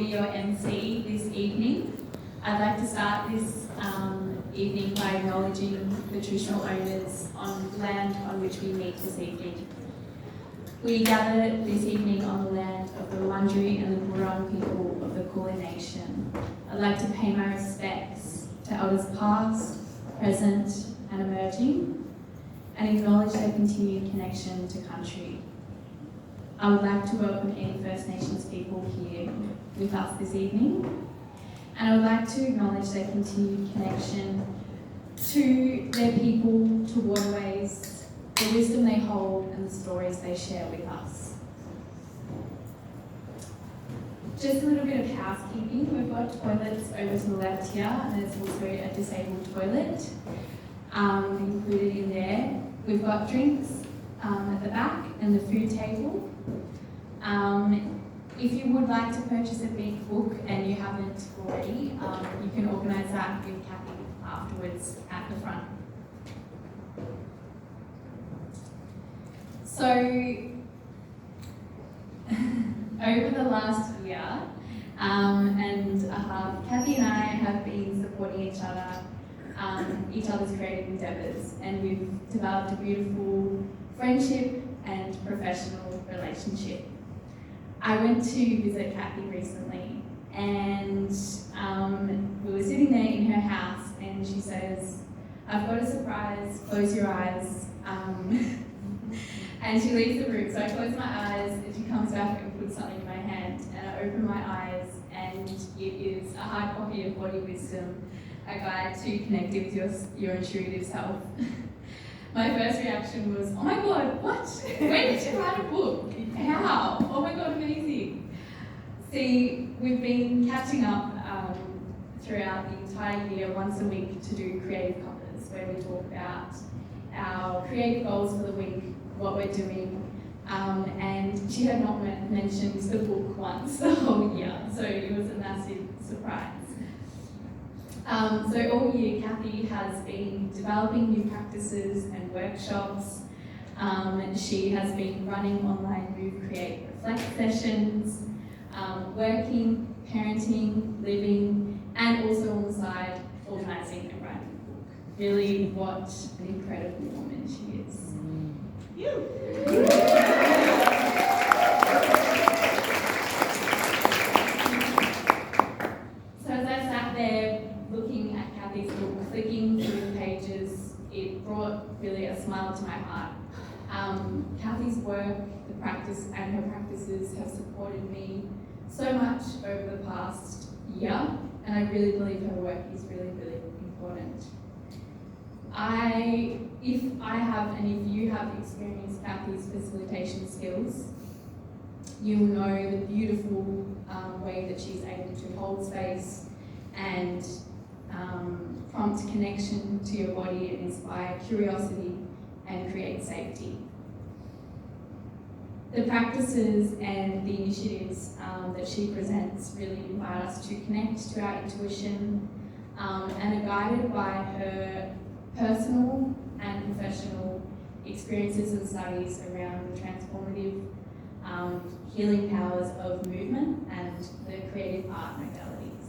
your MC this evening. I'd like to start this evening by acknowledging the traditional owners on land on which we meet this evening. We gather this evening on the land of the Wurundjeri and the Burrung people of the Kulin Nation. I'd like to pay my respects to elders past, present and emerging, and acknowledge their continued connection to country. I would like to welcome any First Nations people here with us this evening, and I would like to acknowledge their continued connection to their people, to waterways, the wisdom they hold and the stories they share with us. Just a little bit of housekeeping. We've got toilets over to the left here, and there's also a disabled toilet included in there. We've got drinks at the back and the food table. If you would like to purchase a big book and you haven't already, you can organise that with Cathy afterwards at the front. So, over the last year and a half, Cathy and I have been supporting each other's creative endeavours, and we've developed a beautiful friendship and professional relationship. I went to visit Cathy recently, and we were sitting there in her house, and she says, "I've got a surprise, close your eyes." And she leaves the room, so I close my eyes, and she comes back and puts something in my hand, and I open my eyes, and it is a hard copy of Body Wisdom, a guide to connecting with your intuitive self. My first reaction was, "Oh my God, what? When did you write a book? How? Oh my God, amazing." See, we've been catching up throughout the entire year, once a week, to do creative compass, where we talk about our creative goals for the week, what we're doing, and she had not mentioned the book once the whole year, so it was a massive surprise. So all year, Cathy has been developing new practices and workshops. She has been running online Move, Create, Reflect sessions, working, parenting, living, and also on the side, organising and writing a book. Really, what an incredible woman she is. So as I sat there looking at Cathy's book, clicking through the pages, it brought really a smile to my heart. Cathy's work, the practice and her practices have supported me so much over the past year, and I really believe her work is really, really important. If you have experienced Cathy's facilitation skills, you will know the beautiful way that she's able to hold space and prompt connection to your body and inspire curiosity and create safety. The practices and the initiatives that she presents really invite us to connect to our intuition and are guided by her personal and professional experiences and studies around the transformative healing powers of movement and the creative art modalities.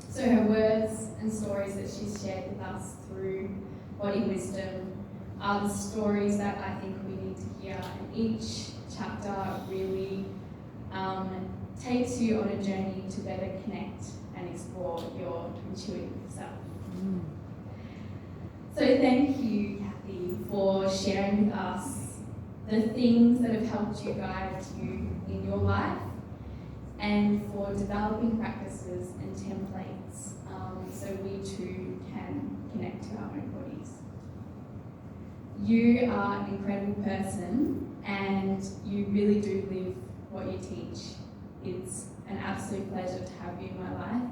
So her words and stories that she's shared with us through Body Wisdom are the stories that I think we need to hear, and each chapter really takes you on a journey to better connect and explore your intuitive self. So thank you, Cathy, for sharing with us the things that have helped you guide you in your life, and for developing practices and templates so we too can connect to our own bodies. You are an incredible person, and you really do live what you teach. It's an absolute pleasure to have you in my life,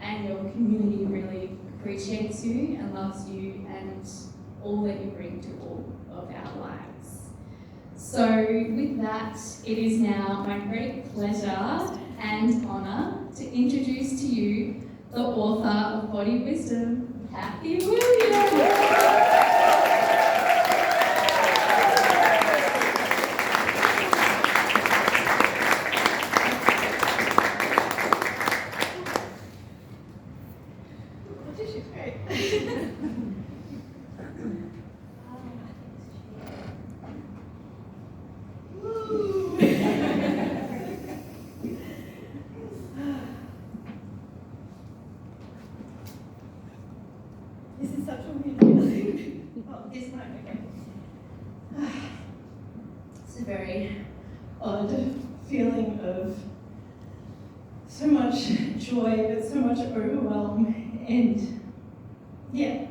and your community really appreciates you and loves you and all that you bring to all of our lives. So with that, it is now my great pleasure and honour to introduce to you the author of Body Wisdom, Cathy Williams. a very odd feeling of so much joy, but so much overwhelm, and yeah.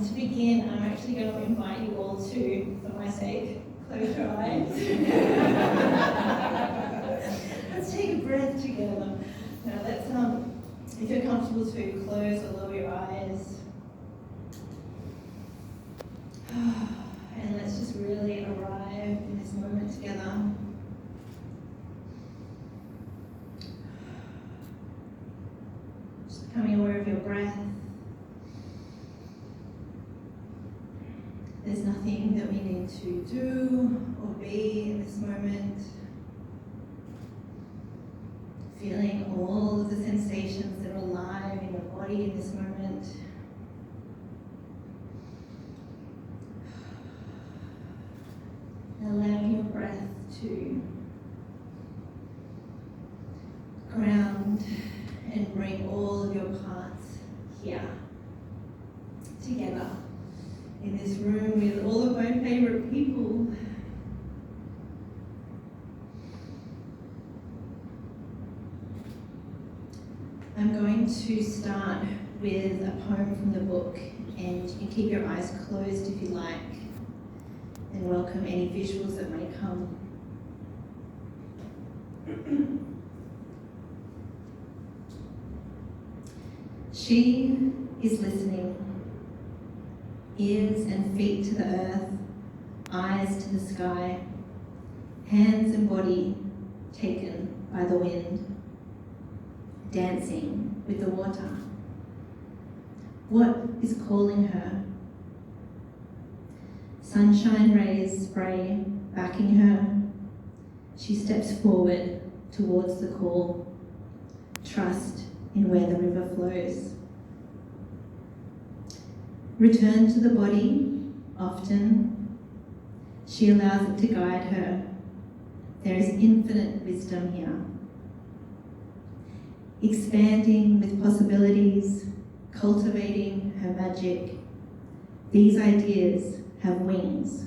To begin, I'm actually going to invite you all to, for my sake, close your eyes. Let's take a breath together. Now let's, if you're comfortable to close or lower your eyes. And let's just really arrive in this moment together. Just becoming aware of your breath. There's nothing that we need to do or be in this moment. Feeling all of the sensations that are alive in your body in this moment. Allowing your breath to ground and bring all of your parts here together in this room with all of my favorite people. I'm going to start with a poem from the book, and you can keep your eyes closed if you like, and welcome any visuals that may come. She is listening, ears and feet to the earth, eyes to the sky, hands and body taken by the wind, dancing with the water. What is calling her? Sunshine rays spray, backing her. She steps forward towards the call, trust in where the river flows. Return to the body, often. She allows it to guide her. There is infinite wisdom here. Expanding with possibilities, cultivating her magic. These ideas have wings.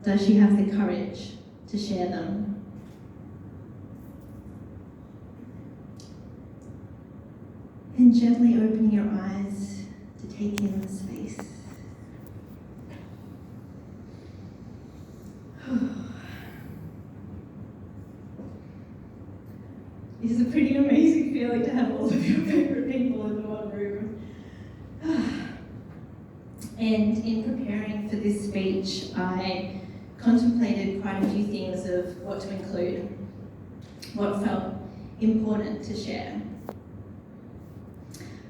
Does she have the courage to share them? And gently opening your eyes to take in the space. It is a pretty amazing feeling to have all of your favorite people in the one room. And in preparing for this speech, I contemplated quite a few things of what to include, what felt important to share.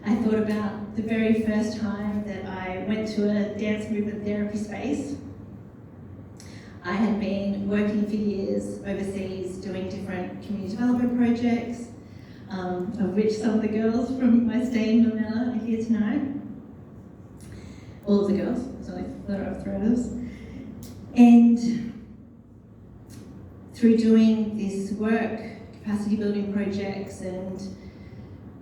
I thought about the very first time that I went to a dance movement therapy space. I had been working for years overseas doing different community development projects, of which some of the girls from my stay in Normella are here tonight. All of the girls, sorry, there are three of us. And through doing this work, capacity building projects and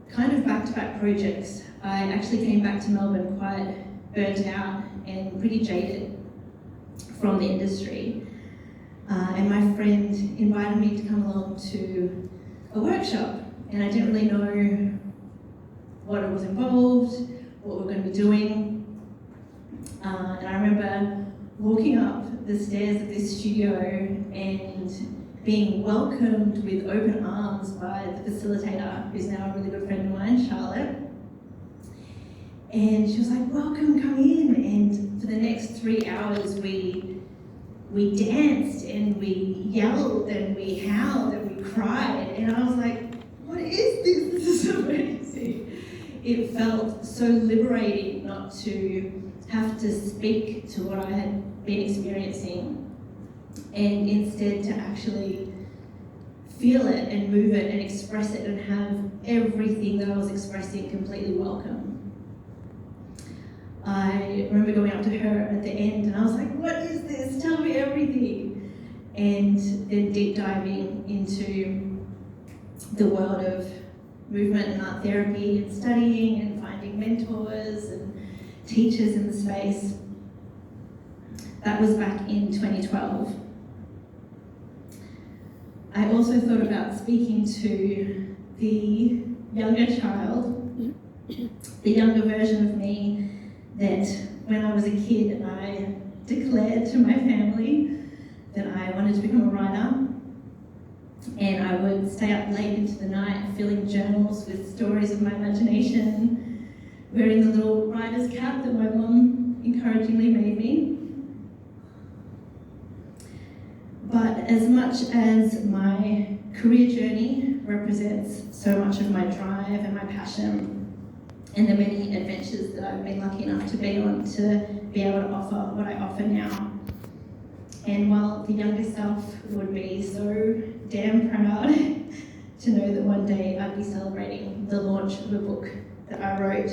kind of back-to-back projects, I actually came back to Melbourne quite burnt out and pretty jaded from the industry. And my friend invited me to come along to a workshop, and I didn't really know what it was involved, what we were going to be doing. And I remember walking up the stairs of this studio and being welcomed with open arms by the facilitator, who's now a really good friend of mine, Charlotte. And she was like, welcome, come in. And for the next 3 hours, we danced and we yelled and we howled and we cried. And I was like, what is this? This is amazing. It felt so liberating not to have to speak to what I had been experiencing, and instead to actually feel it and move it and express it and have everything that I was expressing completely welcome. I remember going up to her at the end and I was like, what is this? Tell me everything. And then deep diving into the world of movement and art therapy and studying and finding mentors and teachers in the space. That was back in 2012. I also thought about speaking to the younger child, the younger version of me, that when I was a kid, I declared to my family that I wanted to become a writer, and I would stay up late into the night filling journals with stories of my imagination, wearing the little writer's cap that my mum encouragingly made me. But as much as my career journey represents so much of my drive and my passion and the many adventures that I've been lucky enough to be on to be able to offer what I offer now, and while the younger self would be so damn proud to know that one day I'd be celebrating the launch of a book that I wrote,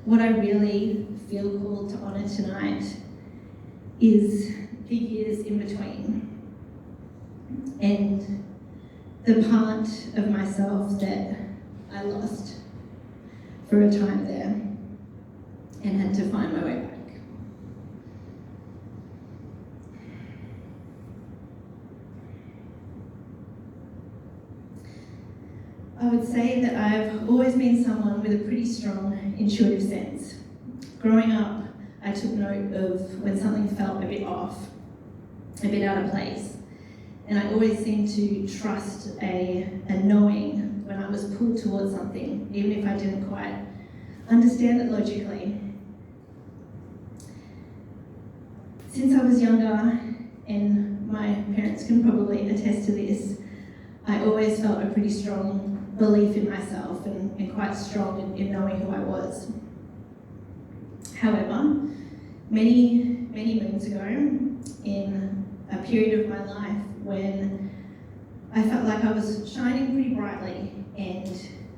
what I really feel called to honour tonight is the years in between and the part of myself that I lost for a time there and had to find my way back. I would say that I've always been someone with a pretty strong intuitive sense. Growing up, I took note of when something felt a bit off, a bit out of place, and I always seemed to trust a knowing when I was pulled towards something, even if I didn't quite understand it logically. Since I was younger, and my parents can probably attest to this, I always felt a pretty strong belief in myself and quite strong in knowing who I was. However, many moons ago, in a period of my life when I felt like I was shining pretty brightly and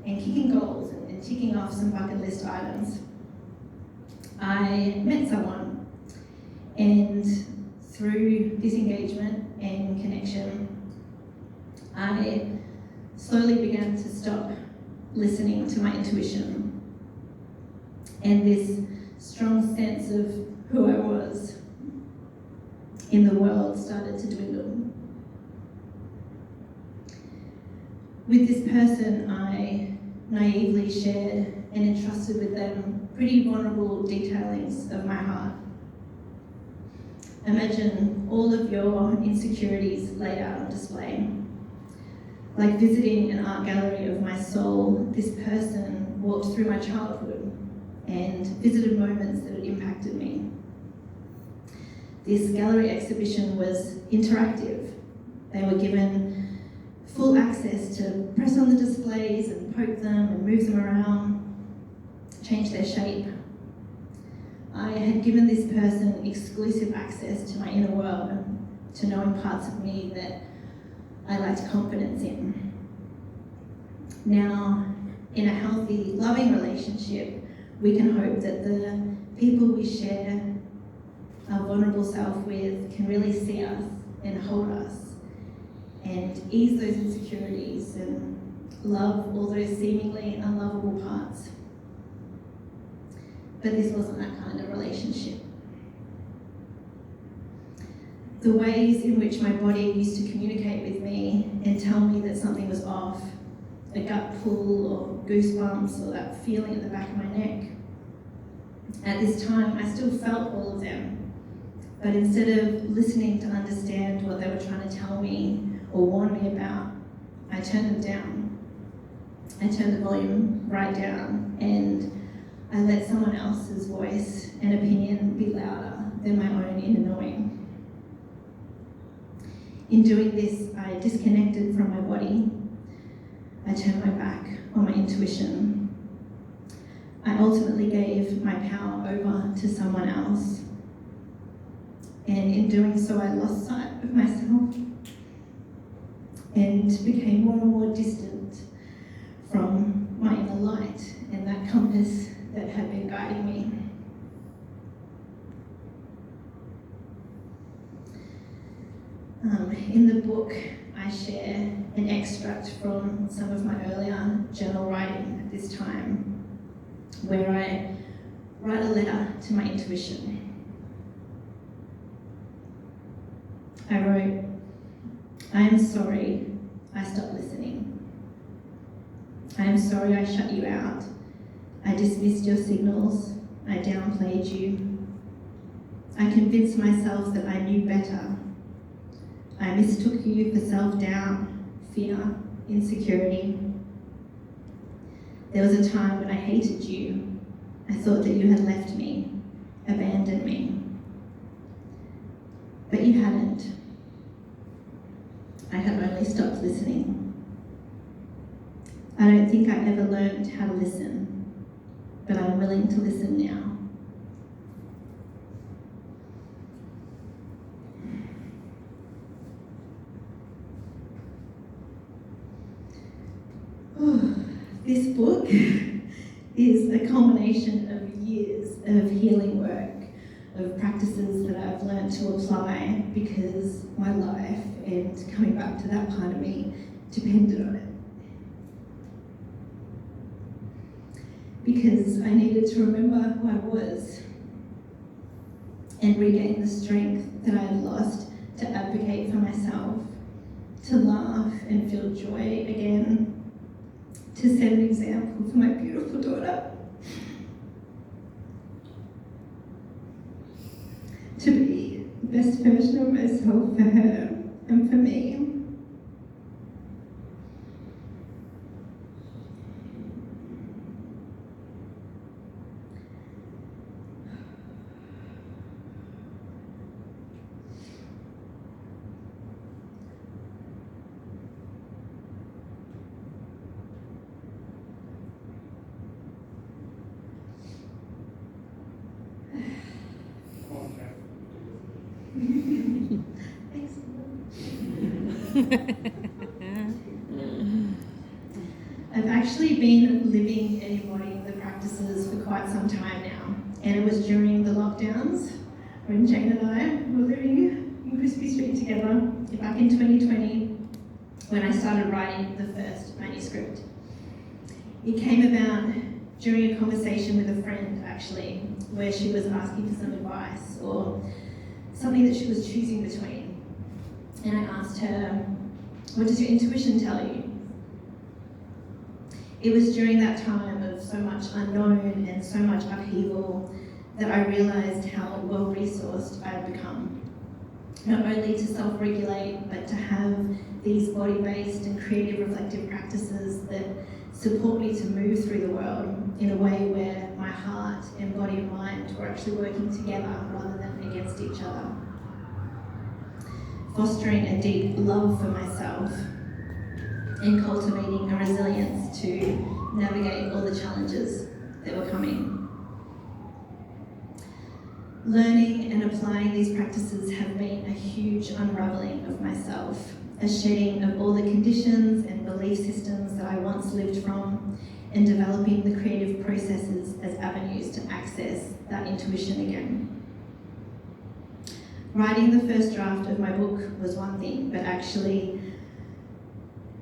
kicking goals and ticking off some bucket list items, I met someone, and through this engagement and connection, I slowly began to stop listening to my intuition, and this strong sense of who I was in the world started to dwindle. With this person, I naively shared and entrusted with them pretty vulnerable detailings of my heart. Imagine all of your insecurities laid out on display. Like visiting an art gallery of my soul, this person walked through my childhood and visited moments that had impacted me. This gallery exhibition was interactive. They were given full access to press on the displays and poke them and move them around, change their shape. I had given this person exclusive access to my inner world, to knowing parts of me that I lacked confidence in. Now, in a healthy, loving relationship, we can hope that the people we share our vulnerable self with can really see us and hold us and ease those insecurities and love all those seemingly unlovable parts. But this wasn't that kind of relationship. The ways in which my body used to communicate with me and tell me that something was off, a gut pull or goosebumps or that feeling at the back of my neck. At this time, I still felt all of them, but instead of listening to understand what they were trying to tell me or warn me about, I turned them down. I turned the volume right down, and I let someone else's voice and opinion be louder than my own inner knowing. In doing this, I disconnected from my body. I turned my back on my intuition. I ultimately gave my power over to someone else. And in doing so, I lost sight of myself and became more and more distant from my inner light and that compass that had been guiding me. In the book, I share an extract from some of my earlier journal writing at this time, where I write a letter to my intuition. I wrote, I am sorry I stopped listening. I am sorry I shut you out. I dismissed your signals. I downplayed you. I convinced myself that I knew better. I mistook you for self-doubt, fear, insecurity. There was a time when I hated you. I thought that you had left me, abandoned me. But you hadn't. I had only stopped listening. I don't think I ever learned how to listen, but I'm willing to listen now. This book is a culmination of years of healing work, of practices that I've learned to apply because my life and coming back to that part of me depended on it. Because I needed to remember who I was and regain the strength that I had lost to advocate for myself, to laugh and feel joy again, to set an example for my beautiful daughter, to be the best version of myself for her and for me. I've actually been living and embodying the practices for quite some time now, and it was during the lockdowns when Jane and I were living in Crispy Street together back in 2020 when I started writing the first manuscript. It came about during a conversation with a friend actually, where she was asking for some advice or something that she was choosing between. And I asked her, what does your intuition tell you? It was during that time of so much unknown and so much upheaval that I realised how well-resourced I had become. Not only to self-regulate, but to have these body-based and creative reflective practices that support me to move through the world in a way where my heart and body and mind were actually working together rather than against each other. Fostering a deep love for myself and cultivating a resilience to navigate all the challenges that were coming. Learning and applying these practices have been a huge unraveling of myself, a shedding of all the conditions and belief systems that I once lived from, and developing the creative processes as avenues to access that intuition again. Writing the first draft of my book was one thing, but actually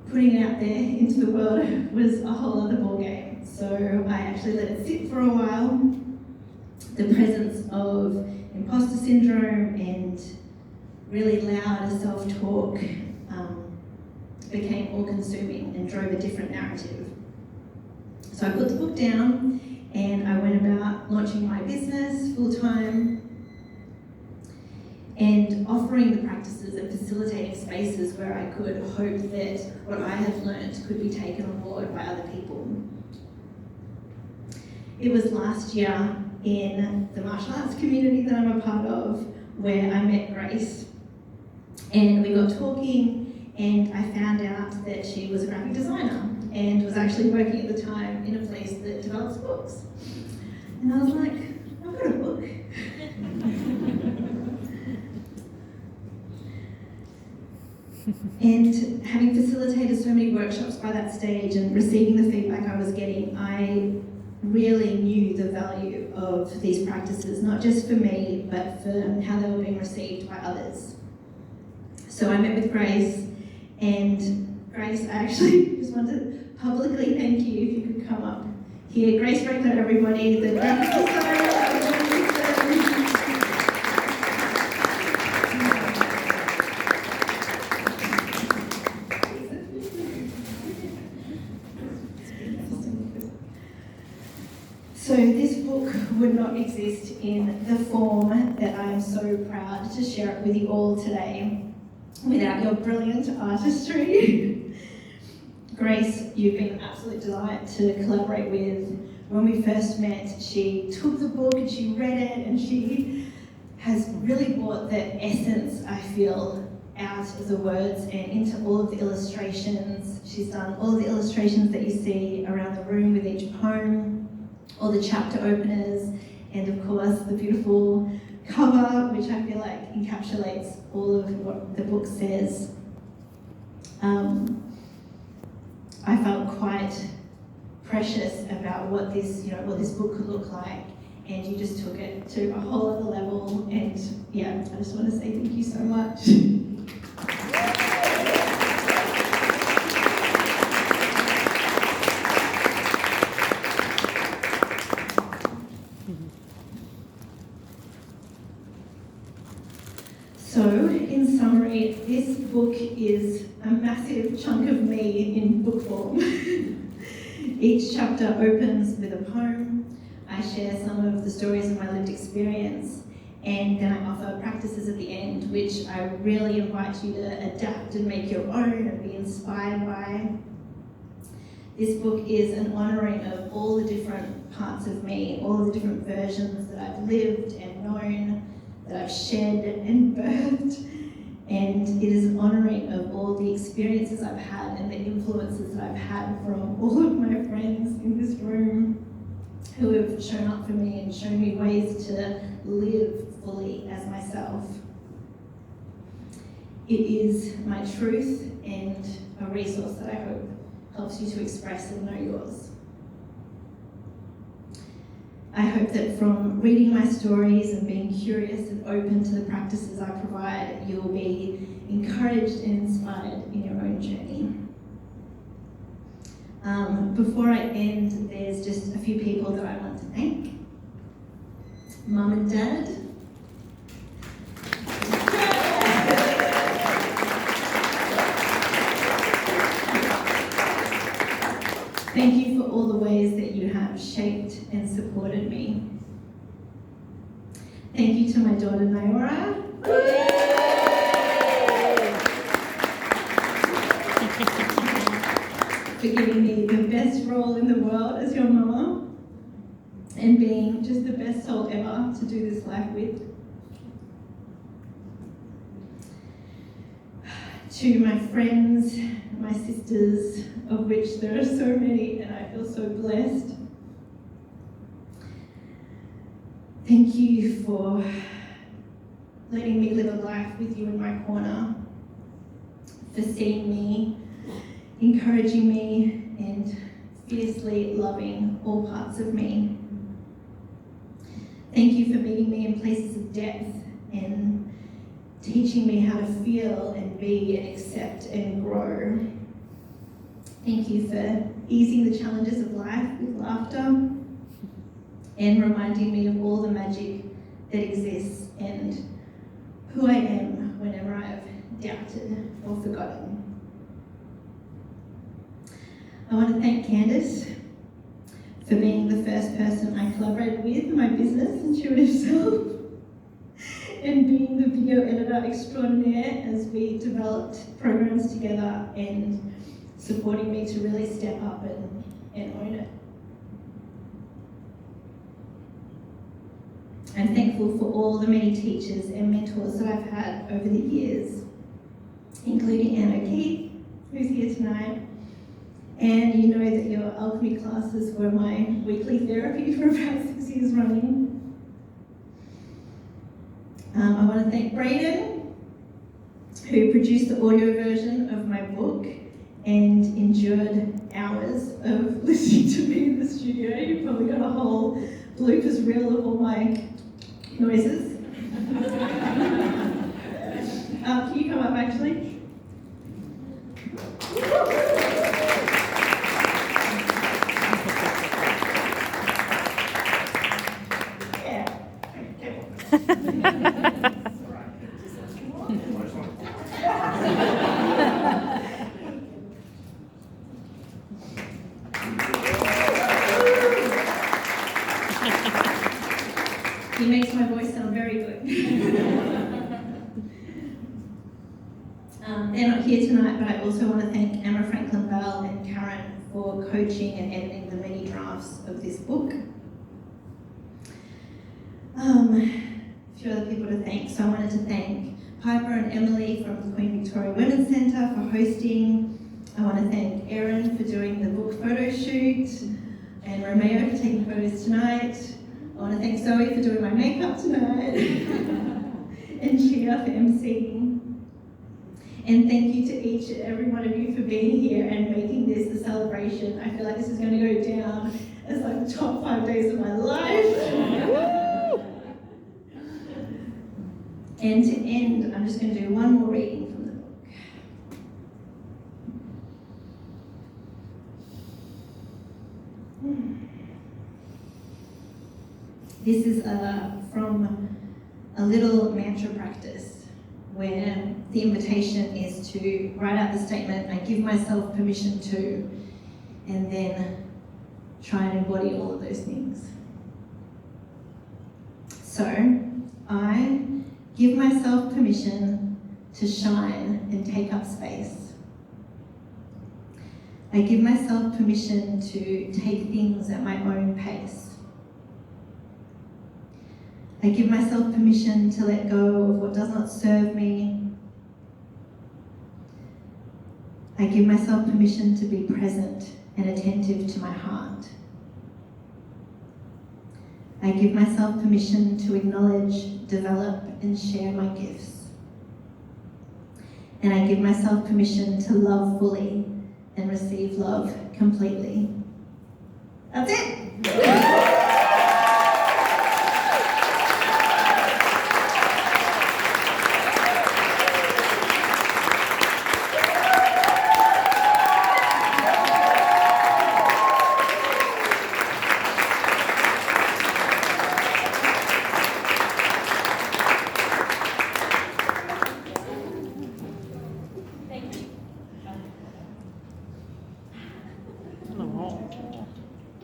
putting it out there into the world was a whole other ballgame. So I actually let it sit for a while. The presence of imposter syndrome and really loud self-talk became all-consuming and drove a different narrative. So I put the book down and I went about launching my business full-time and offering the practices and facilitating spaces where I could hope that what I had learned could be taken on board by other people. It was last year in the martial arts community that I'm a part of where I met Grace, and we got talking and I found out that she was a graphic designer and was actually working at the time in a place that develops books. And I was like, I've got a book. And having facilitated so many workshops by that stage and receiving the feedback I was getting, I really knew the value of these practices, not just for me, but for how they were being received by others. So I met with Grace, and Grace, I actually just want to publicly thank you if you could come up Here, Grace Regular, everybody, the graphic designer. So this book would not exist in the form that I am so proud to share it with you all today without your brilliant artistry. Grace, you've been an absolute delight to collaborate with. When we first met, she took the book and she read it, and she has really brought the essence, I feel, out of the words and into all of the illustrations. She's done all the illustrations that you see around the room with each poem, all the chapter openers, and of course the beautiful cover, which I feel like encapsulates all of what the book says. I felt quite precious about what this book could look like, and you just took it to a whole other level. And yeah, I just want to say thank you so much. So, in summary, this book is a massive chunk of me in book form. Each chapter opens with a poem. I share some of the stories of my lived experience, and then I offer practices at the end, which I really invite you to adapt and make your own and be inspired by. This book is an honouring of all the different parts of me, all the different versions that I've lived and known, that I've shed and birthed, and it is an honouring of all the experiences I've had and the influences that I've had from all of my friends in this room who have shown up for me and shown me ways to live fully as myself. It is my truth and a resource that I hope helps you to express and know yours. I hope that from reading my stories and being curious and open to the practices I provide, you'll be encouraged and inspired in your own journey. Before I end, there's just a few people that I want to thank. Mum and Dad. Thank you for all the ways that you have shaped and supported me. Thank you to my daughter, Nayora. For giving me the best role in the world as your mama and being just the best soul ever to do this life with. To my friends, my sisters, of which there are so many, and I feel so blessed. Thank you for letting me live a life with you in my corner, for seeing me, encouraging me, and fiercely loving all parts of me. Thank you for meeting me in places of depth and teaching me how to feel and be and accept and grow. Thank you for easing the challenges of life with laughter and reminding me of all the magic that exists and who I am whenever I've doubted or forgotten. I want to thank Candice for being the first person I collaborated with in my business, Intuitive Self, and being the video editor extraordinaire as we developed programs together and supporting me to really step up and own it. I'm thankful for all the many teachers and mentors that I've had over the years, including Anne O'Keefe, who's here tonight. And you know that your alchemy classes were my weekly therapy for about 6 years running. I want to thank Brayden, who produced the audio version of my book and endured hours of listening to me in the studio. You probably got a whole bloopers reel of all my noises. Can you come up actually? He makes my voice sound very good. They're not here tonight, but I also want to thank Emma Franklin Bell and Karen for coaching and editing the many drafts of this book. A few other people to thank. So I wanted to thank Piper and Emily from the Queen Victoria Women's Centre for hosting. I want to thank Erin for doing the book photo shoot, and Romeo for taking photos tonight. I want to thank Zoe for doing my makeup tonight, and Chia for emceeing. And thank you to each and every one of you for being here and making this a celebration. I feel like this is going to go down as like the top 5 days of my life. And to end, I'm just going to do one more reading from the book. This is from a little mantra practice where the invitation is to write out the statement, I give myself permission to, and then try and embody all of those things. So, I give myself permission to shine and take up space. I give myself permission to take things at my own pace. I give myself permission to let go of what does not serve me. I give myself permission to be present and attentive to my heart. I give myself permission to acknowledge, develop, and share my gifts. And I give myself permission to love fully and receive love completely. That's it!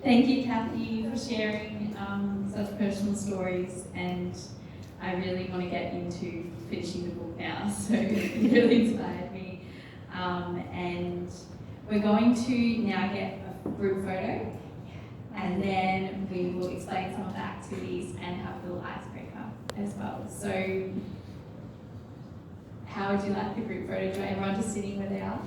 Thank you, Cathy, for sharing such personal stories, and I really want to get into finishing the book now, so it really inspired me. And we're going to now get a group photo, and then we will explain some of the activities and have a little icebreaker as well. So how would you like the group photo? Do you want everyone just sitting where they are?